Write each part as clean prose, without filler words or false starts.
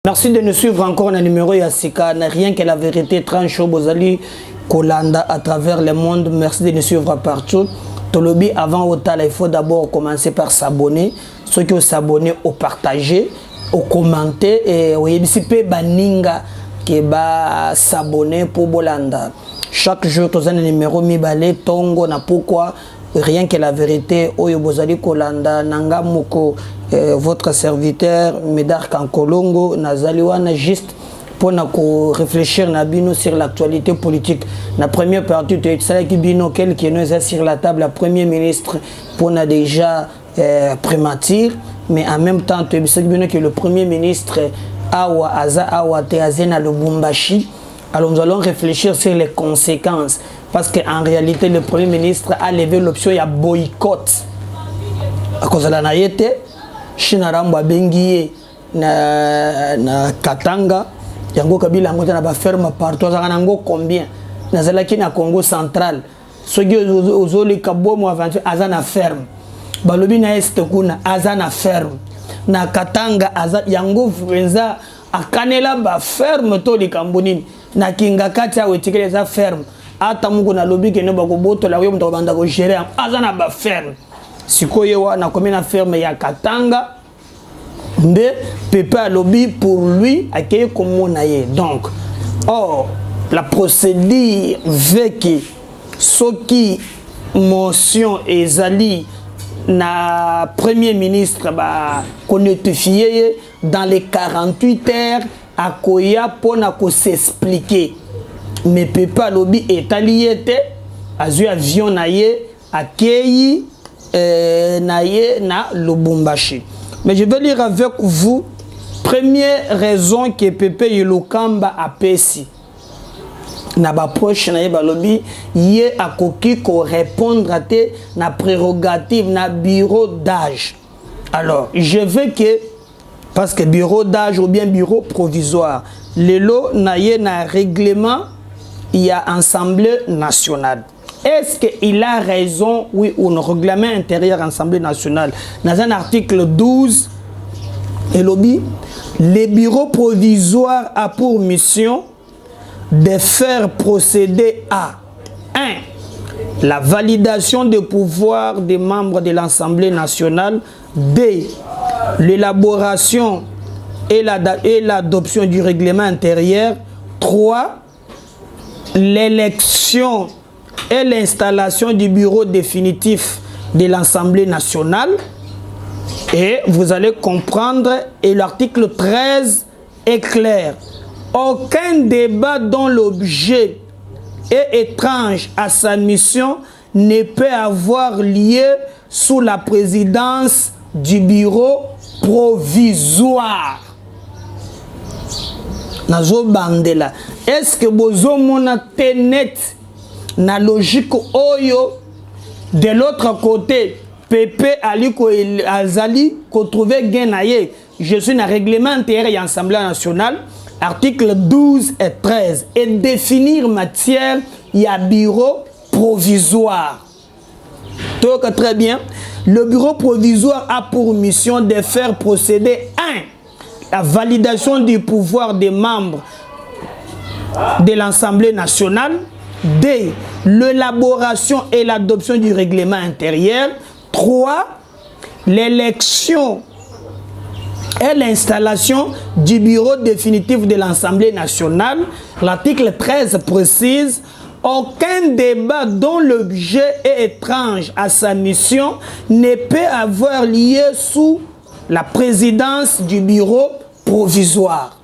Merci de nous suivre encore dans le numéro Yassika. Rien que la vérité tranche Bozali Kolanda à travers le monde. Merci de nous suivre partout. Tolobi avant Otala, il faut d'abord commencer par s'abonner. Ceux qui ont s'abonné, au partager, au commenter et au yebisipe baninga qui va s'abonner pour Bolanda. Chaque jour, tous un numéro Mibale Tongo na pourquoi rien que la vérité. Oyo Bozali Kolanda Nanga Moko. Votre serviteur Médard Kankolongo Nazaliwana juste pour réfléchir sur l'actualité politique. La première partie de Tsaki Bino qui est sur la table, la première ministre pour déjà prémature, mais en même temps que le premier ministre Awa Aza Awa Teazena Lubumbashi. Alors nous allons réfléchir sur les conséquences parce qu'en réalité le premier ministre a levé l'option à boycott à cause de la naïveté. Chinarambo bengiye na Katanga yango kabila ngota na ba ferme partout azango combien nazalaki na Congo central soki ozoli kabomo aventure azana ferme balobi na est kuna azana ferme na Katanga yango venza akanela ba ferme to likambonini na Kingakati awetikele za ferme ata mungu na lobi ke ne bakoboto la yo mto banda ko gérer azana ba ferme sikoyo na commune ferme ya Katanga mais Pépé lobby pour lui accueillir comme on a donc la procédure veut que ce qui motion ezali na premier ministre ba notifié dans les 48 heures à koya pour s'expliquer mais Pépé lobby est allié azu avion naie accueilli na Lubumbashi. Mais je vais lire avec vous première raison que Pépé Yolokamba a pesi. Na ba proche na yeba lobby yé akoki ko répondre à te na prérogative na bureau d'âge. Alors, je veux que parce que bureau d'âge ou bien bureau provisoire, le lot na yé na règlement il y a assemblée nationale. Est-ce qu'il a raison, oui ou non? Règlement intérieur Assemblée nationale. Dans un article 12, et lobby, le bureau provisoire a pour mission de faire procéder à 1. La validation des pouvoirs des membres de l'Assemblée nationale. 2. L'élaboration et l'adoption du règlement intérieur. 3. L'élection et l'installation du bureau définitif de l'Assemblée nationale. Et vous allez comprendre, et l'article 13 est clair. Aucun débat dont l'objet est étrange à sa mission ne peut avoir lieu sous la présidence du bureau provisoire. Nazo bandela. Est-ce que bozo mona tenet na logique oyo de l'autre côté Pépé Aliko Azali ko trouver gainaye je suis dans règlement intérieur et Assemblée nationale article 12 et 13 et définir matière il y a bureau provisoire. Donc très bien, le bureau provisoire a pour mission de faire procéder 1. La validation du pouvoir des membres de l'Assemblée nationale. 2. L'élaboration et l'adoption du règlement intérieur. 3. L'élection et l'installation du bureau définitif de l'Assemblée nationale. L'article 13 précise aucun débat dont l'objet est étrange à sa mission ne peut avoir lieu sous la présidence du bureau provisoire.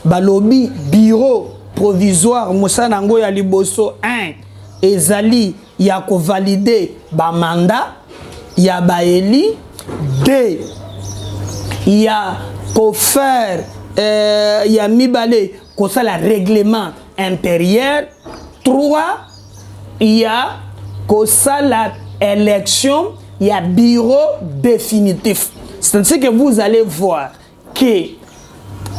Balobi bureau provisoire Moussa Nango ya liboso 1 ezali ya ko valider ba mandat ya ba eli 2 ya ko faire ya mibale ko sala règlement intérieur 3 ya ko sala élection ya bureau définitif. C'est-à-dire que vous allez voir que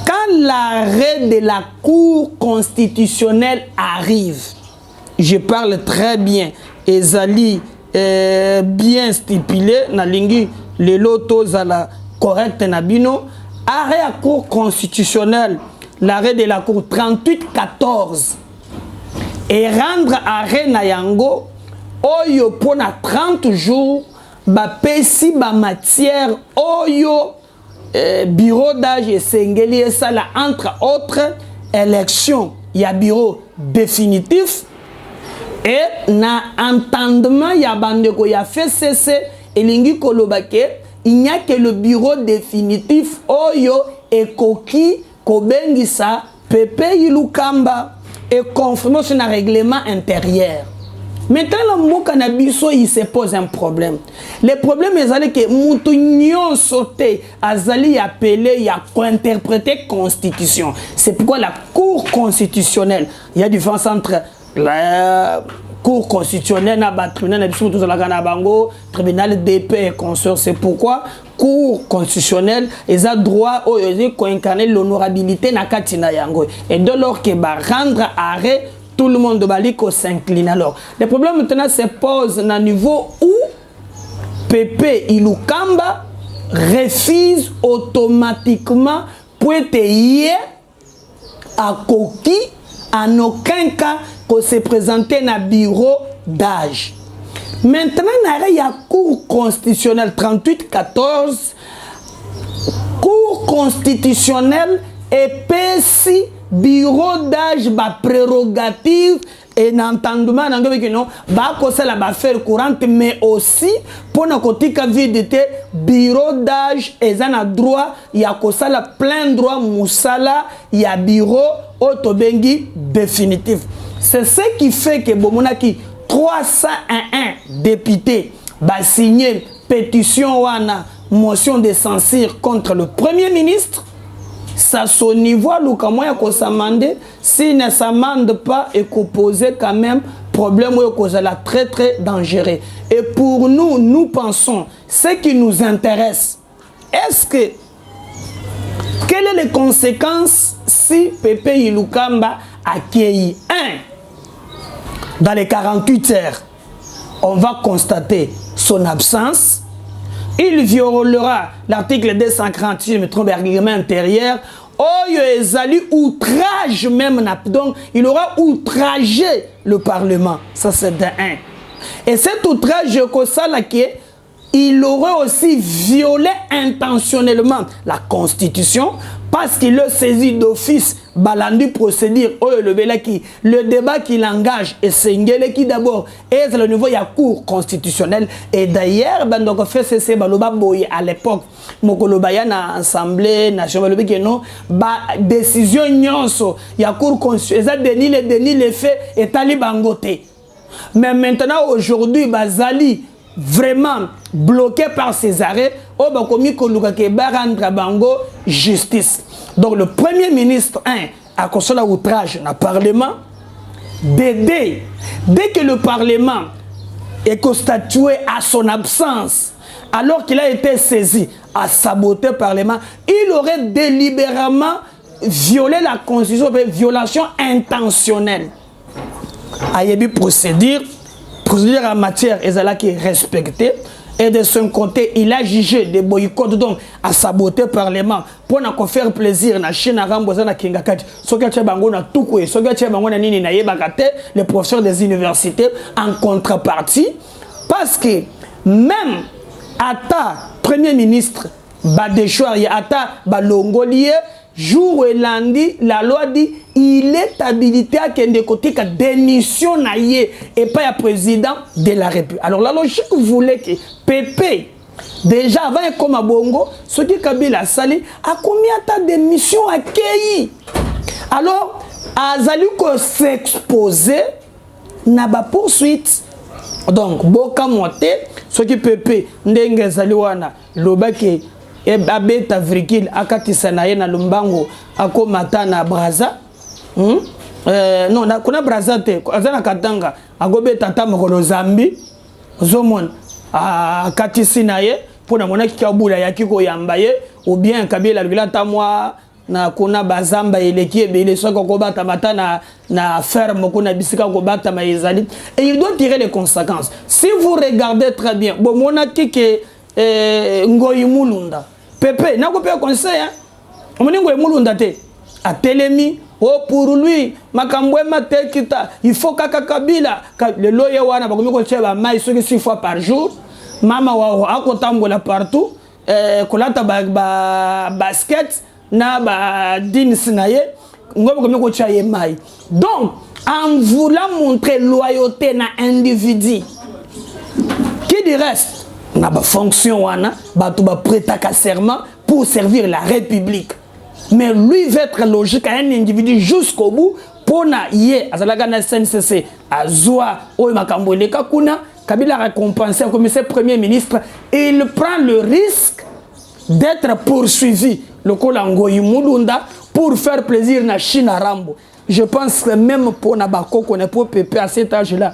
quand l'arrêt de la Cour constitutionnelle arrive, je parle très bien, ezali bien stipulé, na lingi le loto zala correct nabino, arrêt à cour constitutionnelle, l'arrêt de la cour 38-14 et rendre arrêt na yango oyo pona 30 jours ba pesi ba matière oyo bureau d'âge et sengeli et ça là entre autres élections il y a bureau définitif et na entendement ya bandeko ya fait cesser elingi kolobake il n'y a que le bureau définitif oyo ekoki kobengisa Pepe Ilukamba et confirmer sur un règlement intérieur. Maintenant, le cannabis, il se pose un problème. Le problème est que Moutounion sauté, Azali appelé, il a interprété constitution. C'est pourquoi la Cour constitutionnelle, il y a différence entre la Cour constitutionnelle, tribunal d'épée et consort. C'est pourquoi Cour constitutionnelle, ils ont droit à incarner l'honorabilité na katina yango. Et de lors que va rendre arrêt, tout le monde doit s'incline. Alors, le problème maintenant se pose à niveau où Pepe Ilukamba refuse automatiquement pour être à Koki, en aucun cas que se présenter dans le bureau d'âge. Maintenant, il y a Cour constitutionnelle 38-14, Cour constitutionnelle épaissit bureau d'âge ba prérogative et n'entendement non ba kosa la ba faire courante mais aussi pour na kotika vidite bureau d'âge et na droit ya kosa la plein droit musala ya bureau autobengi définitif. C'est ce qui fait que bomonaki 301 députés ba signé pétition wana motion de censure contre le premier ministre. Ça son niveau l'oukamoya ko s'amende s'il ne s'amende pas et qu'on pose quand même problème ou cause la très dangereux. Et pour nous, nous pensons ce qui nous intéresse. Est-ce que quelles sont les conséquences si Pepe Ilukamba accueille dans les 48 heures, on va constater son absence. Il violera l'article 248, je me trompe, règlement intérieur. Oh, il outrage même, donc il aura outragé le Parlement. Ça, c'est de 1. Et cet outrage, il aurait aussi violé intentionnellement la Constitution parce qu'il a saisi d'office balandi procédure le débat qu'il engage et c'est qui d'abord est le niveau de la Cour constitutionnelle et d'ailleurs donc fait cesser baloba boy à l'époque mokolobaya na assemblée nationale que non ba décision nyonso ya Cour constitutionnelle déni les faits et talibangoté mais maintenant aujourd'hui bazali vraiment bloqué par ces arrêts, on va rendre bango justice. Donc le premier ministre a constaté l'outrage dans le Parlement. Dès que le Parlement est constitué à son absence, alors qu'il a été saisi à saboter le Parlement, il aurait délibérément violé la Constitution, violation intentionnelle. Ayebi procédure en matière qui est respectée et de son côté il a jugé des boycotts donc à saboter le Parlement pour nous faire plaisir na Chine ramboza na kingakati soki bango na tukwe soki bango na nini na yebakate les professeurs des universités en contrepartie parce que même ata premier ministre Badechouar ya ata balongolier jour et lundi, la loi dit il est habilité à kende côté que démission naïe et pas le président de la République. Alors la logique voulait que Pepe déjà avant comme à Bongo, ce qui Kabila Sali a combien de démission accueilli. Alors Azali ko s'exposer n'a pas poursuite. Donc boka monté ce qui Pepe ndenge zaliwana lobake et abeta vrikil akatisa na ye na lumbango akomata na braza non na kuna braza te azana katanga agobeta tamoko Zambi zomon akatisi na ye pona mona kikabula yakiko yamba ye ou bien Kabila lugila tamwa na kuna bazamba eleki ebele soko kobata mata na ferme kuna bisika kobata maizali et il doit tirer les conséquences. Si vous regardez très bien bon mona kike Ngoyi Mulunda Pepe n'a pas conseil Omoningo Mulunda te. A Telemi. Oh, pour lui, Makambwe Matekita, il faut Kabila. Le loyer wana, bakomiko cheba mai 6 fois par jour. Mama wa akotambola partout. Kolata basket na ba din sinaye. Ngobo komiko chaye mai. Donc, en voulant montrer loyauté na individu, qui dit reste na ba fonction wana, ba to ba prêta serment pour servir la République. Mais lui veut être logique à un individu jusqu'au bout pour na yé azalaga na SNCC azwa oyo makambo leka kuna Kabila récompensé comme commissaire premier ministre et il prend le risque d'être poursuivi le Kolangoyi Mulunda pour faire plaisir na China Rambo. Je pense que même pour Nabako qu'on est pour Pépé à cet âge-là,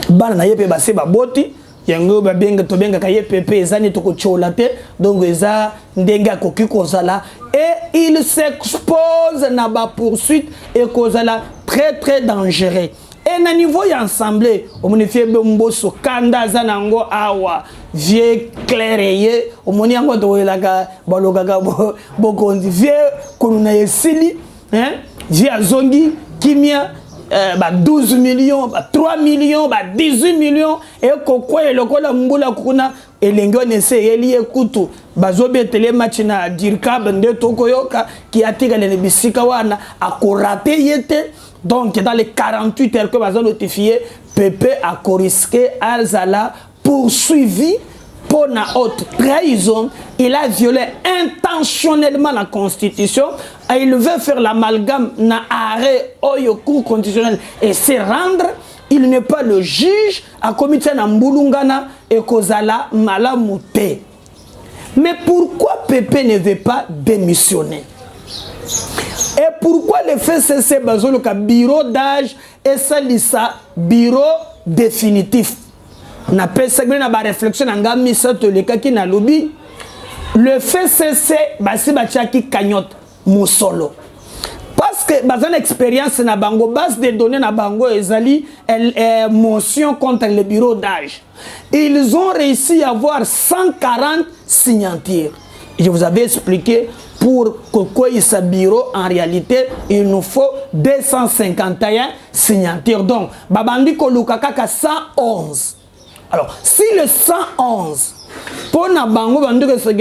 bana na yé basé baboti yango babenga tobenga kaye Pépé ezani toko cholate donc eza ndenga koki kozala et il s'expose na ba poursuite et kozala très dangereux. Et na niveau y ensemble omunifie bomboso kanda zanango awa vie claireye omoni yango to elaka balogaga bokondi vie konuna esili hein vie azongi kimia 12 millions, 3 millions, 18 millions, et kokwa et lokola mbula kuna elengyo nese eli ekutu bazobe tele match na dirkab nde tokoyoka qui atire les bisika wana akorate yete. Donc dans les 48 heures que bazo notifié Pépé a risqué Alzala poursuivi pour na haute trahison. Il a violé intentionnellement la constitution et il veut faire l'amalgame na arrêt au cours constitutionnel et se rendre. Il n'est pas le juge à comité na mbulungana et kozala malamute. Mais pourquoi Pépé ne veut pas démissionner? Et pourquoi le FCC bazolo ka bureau d'âge et salisa bureau définitif? Na pesa na ba réflexion nga misato le kaki na lobby. Le FCC basi bachaki cagnotte musolo. Parce que bazan expérience na bango base de données na bango ezali motion contre le bureau d'âge. Ils ont réussi à avoir 140 signatures. Je vous avais expliqué pour que ce bureau, en réalité, il nous faut 251 signatures. Donc, babandi ko lukaka 111. Alors, si le 111, pour na bango bandu que ce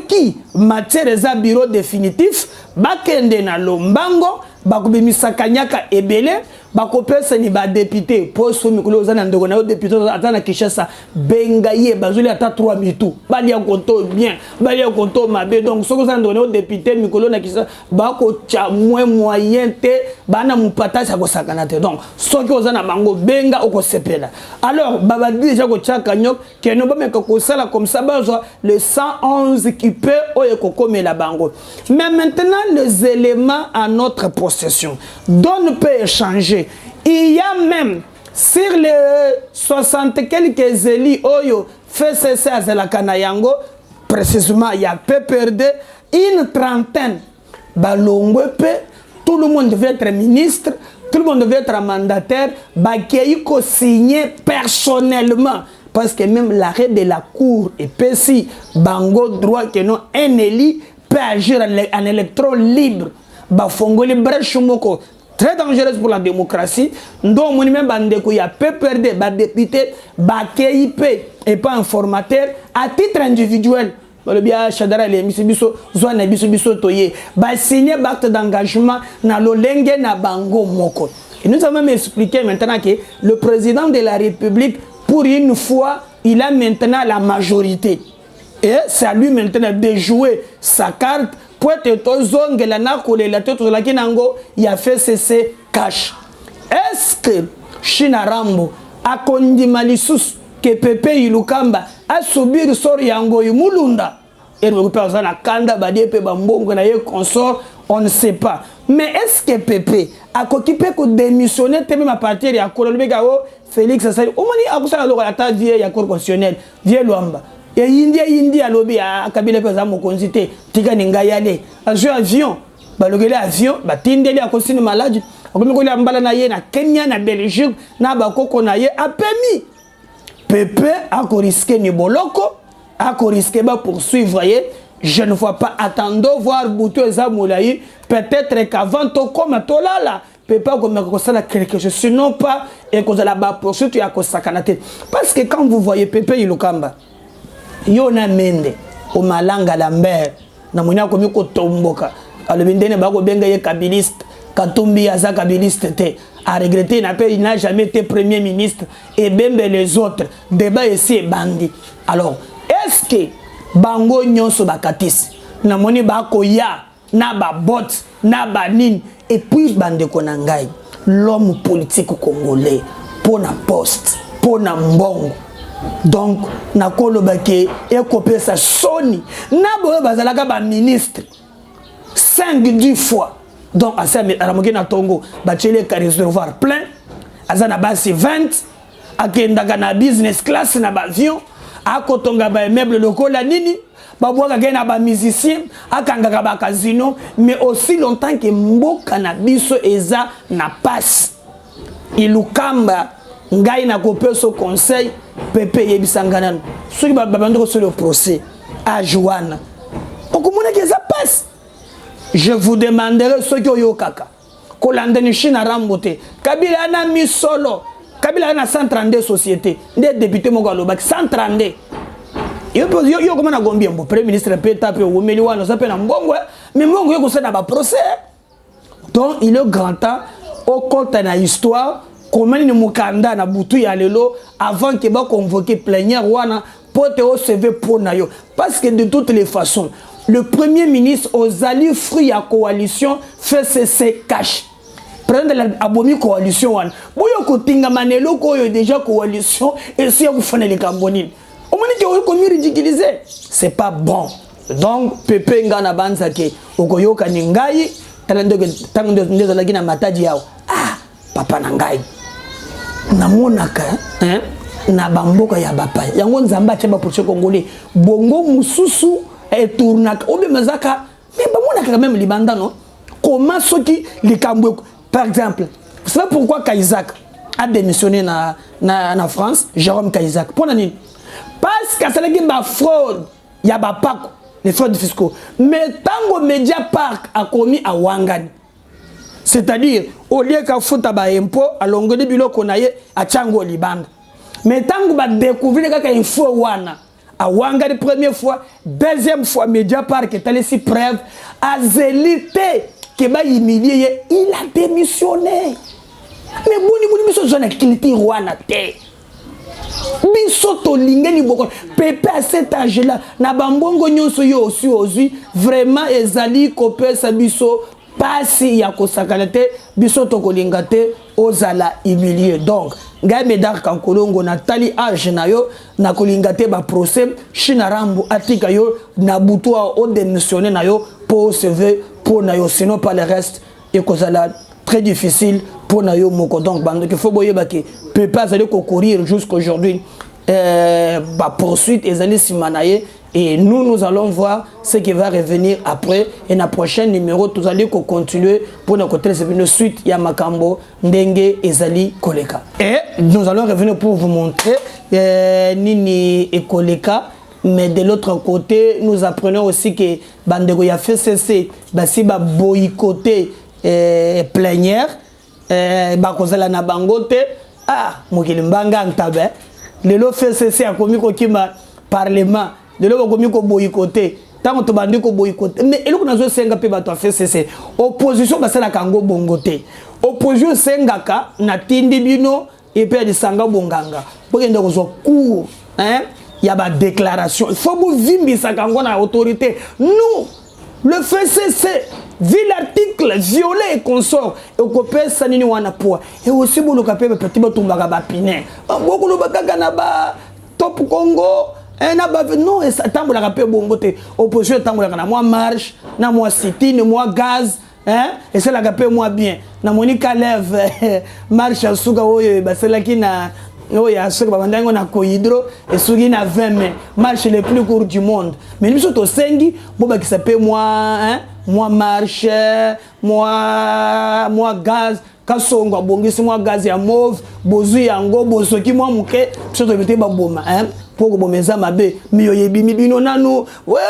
qui matière des bureau définitif, bakende na lombango, bakubimisa kanyaka ebele, bakopesa ni ba député, pour ce mikolo zana ndoko na député atana Kinshasa, bengaye bazuli ata 3 mitu, bali ya konto bien, bali ya konto mabe, donc ce que zana ndoko na député mikolo na Kinshasa, bako cha moyen te, bana mupata sa ko sakanate. Donc, ce que zana bango benga oko sepela. Alors, babadi déjà ko chaka nyok, que no ba meka ko sala comme ça bazwa le 111 qui peut oye ko komela bango. Mais maintenant les éléments à notre possession, dont on peut échanger. Il y a même sur les 60 quelques élus oyo fait cesser à Zelakanayango, précisément il y a peu perdu une trentaine. Balongwepe, tout le monde devait être ministre, tout le monde devait être mandataire, qui ko signé personnellement. Parce que même l'arrêt de la cour et si bango droit que non un élu peut agir en électron libre. Bafongoli brèche moko très dangereuse pour la démocratie. Donc mon même bandeko ya peu perdre ba député ba KIP et pas un formateur à titre individuel. Le bien Chadara les misibiso zone biso toye ba signer acte d'engagement na lolenge na bango moko. Et nous avons même expliqué maintenant que le président de la République pour une fois il a maintenant la majorité et c'est à lui maintenant de jouer sa carte. Il a fait cesser cash. Est-ce que China Rambo a conduit Malissus que Pépé Ilukamba a subi sort yango Mulunda et le personne a kanda badie pe bambongo na ye consort on ne sait pas. Mais est-ce que Pépé a occupé que démissionner même à partir ya Kolobegao Félix Assali au mani akusala lo la ta vie ya cour constitutionnelle vie Luamba. Et India lobby à Kabila pesa mo konzité tika ninga yale avion balogele avion batindeli a cosine malade akomi ko mbala na ye na Kenya na Belgique na bakoko na ye a permis Pépé a ko risquer ni boloko a ko risquer ba poursuivre ye je ne vois pas. Attendons voir Boutou et Zamoulaï. Peut-être qu'avant, comme Tolala, peut pas comme ça quelque chose. Sinon pas, et que la bas poursuite, il y a que ça canate. Parce que quand vous voyez Pepe Ilukamba, Yona Mende, au Malanga Lambert, na mounia komi ko tomboka. Alors bindene ba ko benga ye kabiliste, Katumbi aza kabiliste te. A regretter, il n'a jamais été premier ministre et même les autres. Débat ici est bandit. Alors, est-ce que Bango Nyonso Bakatis, Namoni Bakoya, Naba Bot, Naba Nin, et puis Bande Konangai, l'homme politique congolais, pour la poste, pour la mbongo. Donc, Nakolo Bake, et copé sa Sony, Nabo Bazalaka ba ministre, 5-10 fois. Donc, à la Tongo, Bachele ka réservoir plein, Azana basi 20, Akendaka na business class na avion, Akotonga ba meuble locaux la nini, Babouaka gena ba musicien, Akangaka ba casino, mais aussi longtemps que Mboka na biso eza na passe. Ilukamba, Ngai na kopé so conseil, Pepe yebisanganan. Soki ba bandoko sur le procès, à Joanna. Okomona que ça passe. Je vous demanderai ce que yo kaka. Kolandeni China rambote. Kabila na mi solo. Kabila na 132 sociétés. Des députés Mogalobak 132. Yo comment na gombi mbo premier ministre peta pe omeli wana ça pe na mbongo mais mbongo yo ko na ba procès. Donc il est grand temps au compte na histoire comment ni mukanda na butu ya lelo avant que ba convoquer plénière wana pour te recevoir pour na yo parce que de toutes les façons le premier ministre aux alliés fruits à coalition fait cesser cash. Prendre la abomi coalition one. Boyo kotinga manelo ko yo déjà coalition et si vous faites les cambonines. Au moment que vous commis ridiculiser, c'est pas bon. Donc Pepe ngana banza ke okoyoka ningai talendo tango ndezo lagi na mataji yao. Ah, papa nangai. Namonaka na bamboka ya bapa. Yango nzamba cheba pour ce Congolais. Bongo mususu et tournaka obe mazaka mais bamona quand même libanda non comment soki likambo par exemple vous savez pourquoi Kaisak a démissionné na France Jérôme Kaisak pour nani parce que ça lagi ba fraude ya ba pako les fraudes fiscaux mais tango Mediapart a commis à Wangani c'est-à-dire au lieu qu'à fouta ba impôt à longo de biloko na ye a chango libanda mais tango ba découvrir kaka info wana à Wangari première fois, deuxième fois, Mediapart qui est allé si preuve, à zélité, qui m'a humilié, il a démissionné. Mais bon, il y a une qualité rwanda. Bisoto lingeni boko Pepe à cet âge-là, na bambongo nyonso yo aussi vraiment ezali kopé sa biso pasi ya kosakalate bisoto kolingate ozala humilié donc ngai medar kankolongo natali age na yo na kolingate ba procès China rambo atika yo na butoa o démissionner na yo pour sauver pour na yo sinon pas le reste et kozala très difficile pour na yo moko donc bando que faut boyeba ke peut pas aller courir jusqu'aujourd'hui ba poursuite ezali simanaye. Et nous allons voir ce qui va revenir après. Et dans le prochain numéro, nous allons continuer pour notre côté de suite Yamakambo, Ndenge, Ezali, Koleka. Et nous allons revenir pour vous montrer Nini et Koleka. Mais de l'autre côté, nous apprenons aussi que Bandego a fait cesser, si ba boycotter plénière, Bakozala na bangote, ah, Mokilimbanga Ntabe, le lot fait cesser à Komiko Kima Parlement. De l'eau comme il boycotté, tant que tu bandis qu'on boycotte. Mais il y a un senga pe bato fait c'est opposition parce que la Kango bongoté. Opposition sengaka na tindi bino et puis de sanga bonganga. Pour qu'il y ait des cours, hein, il y a des déclarations. Il faut vous vimbi sa Kango na autorité. Nous, le FCC, vu l'article violet et consort, et au copé sanini wana poa. Et aussi vous le capé petit bato mbagaba piné. Beaucoup le bagaga na ba top Congo. Non, et ça tamboula rappel bongote. Opposition tamboula kana moi marche, na moi city, na moi gaz, hein? Et c'est la rappel moi bien. Na Monica lève marche à suga oyo, bah c'est là qui na oya suga bandango na kohydro et sugi na 20 mai. Marche les plus courts du monde. Mais nous sommes au sengi, boba qui s'appelle moi, hein? Moi marche, moi gaz. Kasongo bongisi moi gaz ya mauve, bozu yango bosoki moi muke, soto bete ba boma, hein? pour que mes amis ouais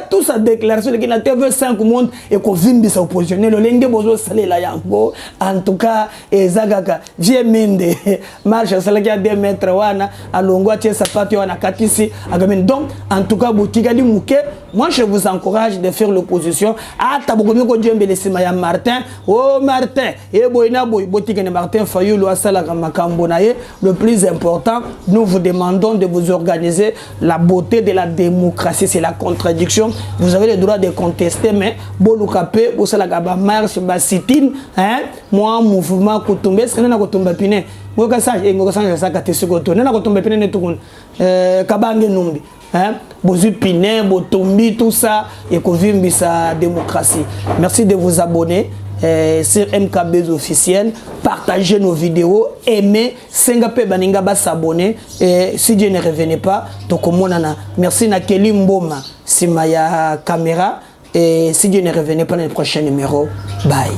tout ça déclaration que la TV5 monde et qu'on vimbi sa opposition le lenge bozo salé la yango en tout cas ezagaka vie mende marche salaki à 2 mètres wana alongwa tie sapato wana katisi agamene donc en tout cas botika di muke moi je vous encourage de faire l'opposition ata bokomi ko djembele sima ya Martin oh Martin et boina boy botika ne Martin Fayulu asala makambo na ye le plus important nous vous demandons de vous organiser. La beauté de la démocratie, c'est la contradiction. Vous avez le droit de contester, mais Bolukapé, vous savez la marche, basitine, hein, moi mouvement Koutoumbe, c'est n'a Koutoumbe Pine. Moi que ça, et moi que ça, ça c'est Koutoumbe, n'a Koutoumbe Pine ne tout le monde. Kabange Numbi, hein, Bozu Pine, Botombi, tout ça, et qu'on vive sa démocratie. Merci de vous abonner. Sur MKB officiel, partagez nos vidéos, aimez, Singapé Baninga s'abonner et si Dieu ne revenait pas, Tokomonana. Merci Nakeli Mboma, si Maya caméra et si Dieu ne revenait pas dans le prochain numéro, bye.